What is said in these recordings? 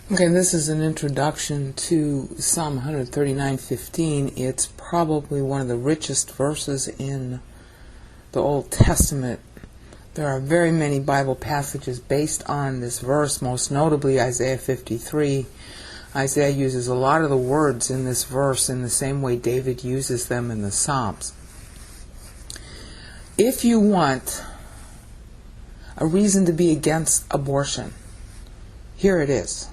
Okay, this is an introduction to Psalm 139:15. It's probably one of the richest verses in the Old Testament. There are very many Bible passages based on this verse, most notably Isaiah 53. Isaiah uses a lot of the words in this verse in the same way David uses them in the Psalms. If you want a reason to be against abortion, here it is.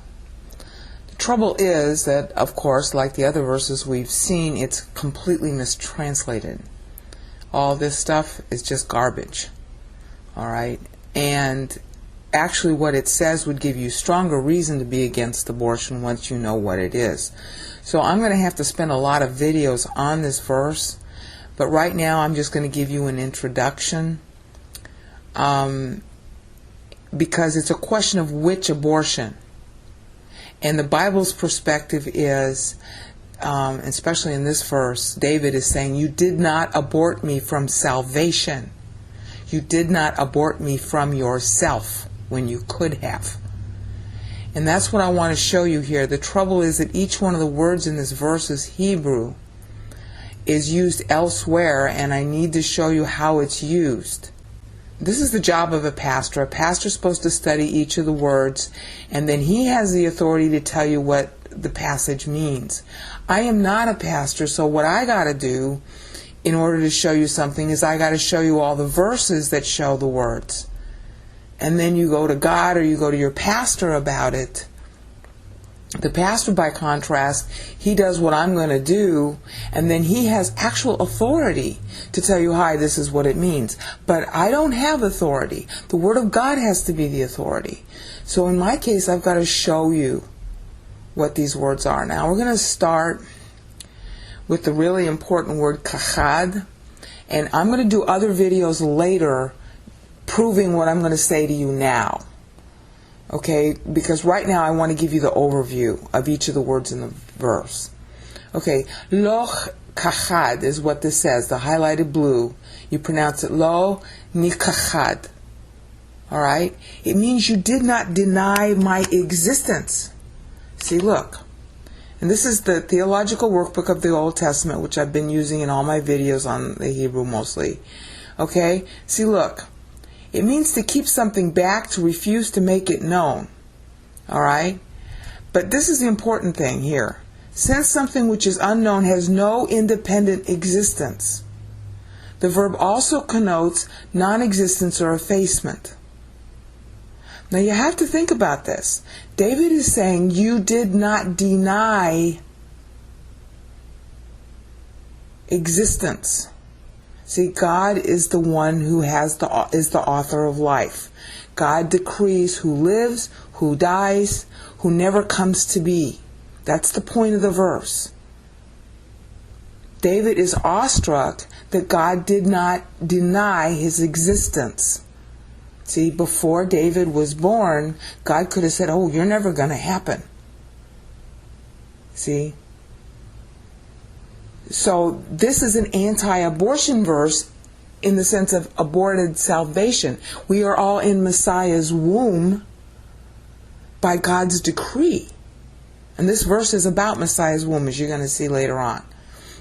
The trouble is that, of course, like the other verses we've seen, it's completely mistranslated. All this stuff is just garbage. All right? And actually what it says would give you stronger reason to be against abortion once you know what it is. So I'm going to have to spend a lot of videos on this verse, but right now I'm just going to give you an introduction because it's a question of which abortion. And the Bible's perspective is, especially in this verse, David is saying, you did not abort me from salvation. You did not abort me from yourself when you could have. And that's what I want to show you here. The trouble is that each one of the words in this verse is Hebrew, is used elsewhere, and I need to show you how it's used. This is the job of a pastor. A pastor is supposed to study each of the words, and then he has the authority to tell you what the passage means. I am not a pastor, so what I got to do in order to show you something is I got to show you all the verses that show the words. And then you go to God or you go to your pastor about it. The pastor, by contrast, he does what I'm going to do, and then he has actual authority to tell you, hi, this is what it means. But I don't have authority. The Word of God has to be the authority. So in my case, I've got to show you what these words are. Now we're going to start with the really important word kachad, and I'm going to do other videos later proving what I'm going to say to you now. Okay, because right now I want to give you the overview of each of the words in the verse. Okay, lo kachad is what this says, the highlighted blue. You pronounce it lo nikachad. Alright? It means you did not deny my existence. See, look. And this is the theological workbook of the Old Testament, which I've been using in all my videos on the Hebrew mostly. Okay? See, look. It means to keep something back, to refuse to make it known. Alright? But this is the important thing here. Since something which is unknown has no independent existence, the verb also connotes non-existence or effacement. Now you have to think about this. David is saying you did not deny existence. See, God is the one who is the author of life. God decrees who lives, who dies, who never comes to be. That's the point of the verse. David is awestruck that God did not deny his existence. See, before David was born, God could have said, oh, you're never going to happen. See? So this is an anti-abortion verse in the sense of aborted salvation. We are all in Messiah's womb by God's decree. And this verse is about Messiah's womb, as you're going to see later on.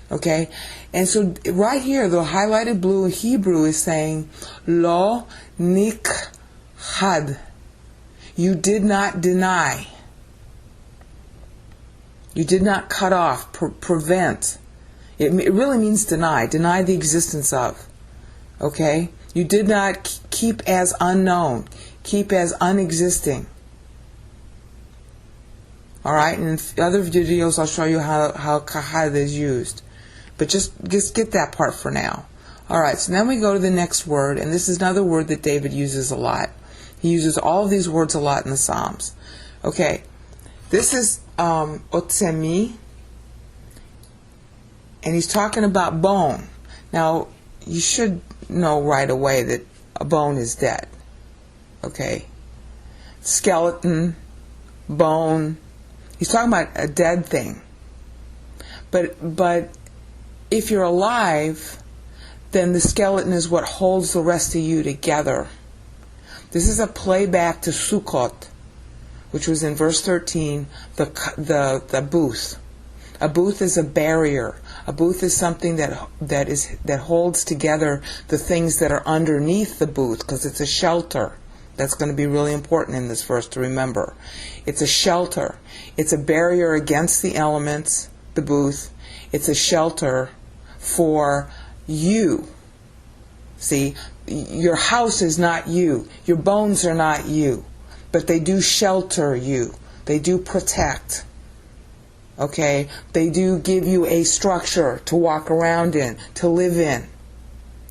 Okay? And so right here, the highlighted blue in Hebrew is saying, lo nikhad. You did not deny. You did not cut off, prevent. It really means deny the existence of. Okay? You did not keep as unknown, keep as unexisting. Alright? And in other videos I'll show you how kahad is used. But just get that part for now. Alright, so then we go to the next word, and this is another word that David uses a lot. He uses all of these words a lot in the Psalms. Okay, this is otsemi, and he's talking about bone. Now, you should know right away that a bone is dead. Okay? Skeleton, bone. He's talking about a dead thing. But if you're alive, then the skeleton is what holds the rest of you together. This is a playback to Sukkot. which was in verse 13, the booth. A booth is a barrier. A booth is something that holds together the things that are underneath the booth, because it's a shelter. That's going to be really important in this verse to remember. It's a shelter. It's a barrier against the elements, the booth. It's a shelter for you. See, your house is not you. Your bones are not you. But they do shelter you. They do protect. Okay? They do give you a structure to walk around in, to live in.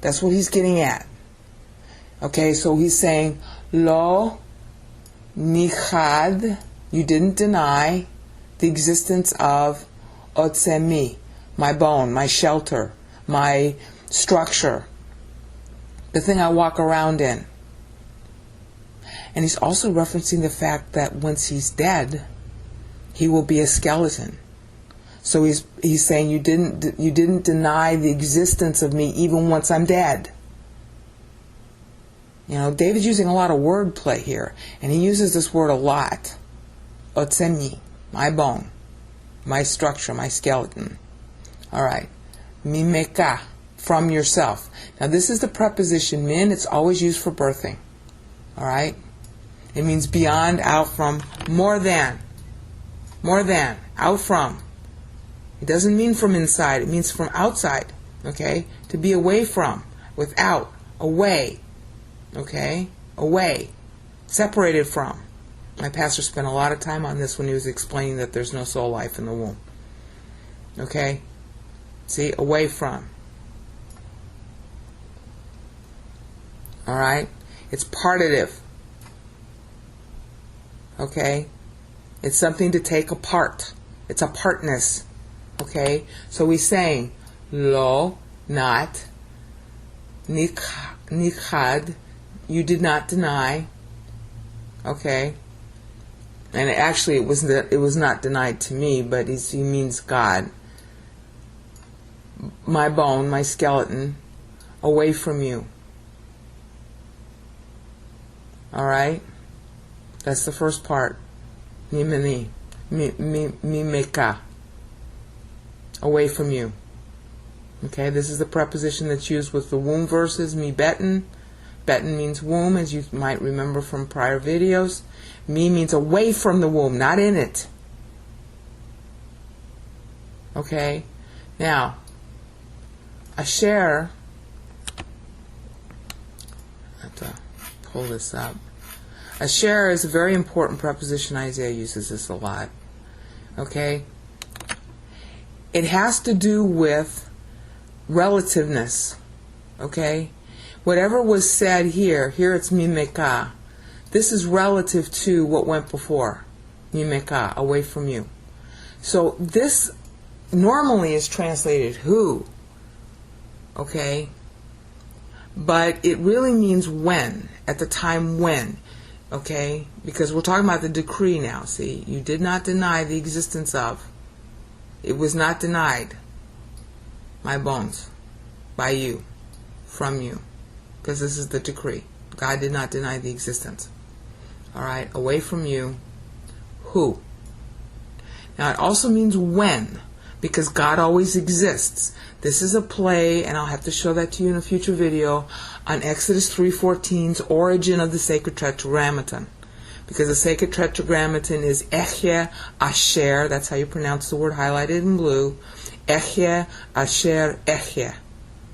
That's what he's getting at. Okay, so he's saying, Lo nichad, you didn't deny the existence of otsemi, my bone, my shelter, my structure, the thing I walk around in. And he's also referencing the fact that once he's dead, he will be a skeleton. So he's saying you didn't deny the existence of me even once I'm dead. You know, David's using a lot of wordplay here, and he uses this word a lot. Otsemi, my bone, my structure, my skeleton. All right. Mimeka, from yourself. Now this is the preposition min. It's always used for birthing. All right. It means beyond, out from, more than, out from. It doesn't mean from inside. It means from outside. Okay. To be away from, without, away. Okay? Away. Separated from. My pastor spent a lot of time on this when he was explaining that there's no soul life in the womb. Okay? See? Away from. Alright? It's partitive. Okay? It's something to take apart. It's apartness. Okay? So he's saying, Lo, not, nichad, you did not deny. Okay, and actually it was not denied to me, but he means God. My bone, my skeleton, away from you. All right, that's the first part. Mimeni, mimeka, away from you. Okay, this is the preposition that's used with the womb verses. Mi betin. Betin means womb, as you might remember from prior videos. Mi means away from the womb, not in it. Okay? Now, asher, I have to pull this up. Asher is a very important preposition. Isaiah uses this a lot. Okay? It has to do with relativeness. Okay? Whatever was said here it's mimeka. This is relative to what went before. Mimeka, away from you. So this normally is translated who. Okay? But it really means when. At the time when. Okay? Because we're talking about the decree now, see? You did not deny the existence of. It was not denied. My bones. By you. From you. Because this is the decree. God did not deny the existence. Alright, away from you. Who? Now it also means when, because God always exists. This is a play, and I'll have to show that to you in a future video, on Exodus 3:14's origin of the sacred tetragrammaton. Because the sacred tetragrammaton is Echye Asher, that's how you pronounce the word highlighted in blue. Echye Asher Echye.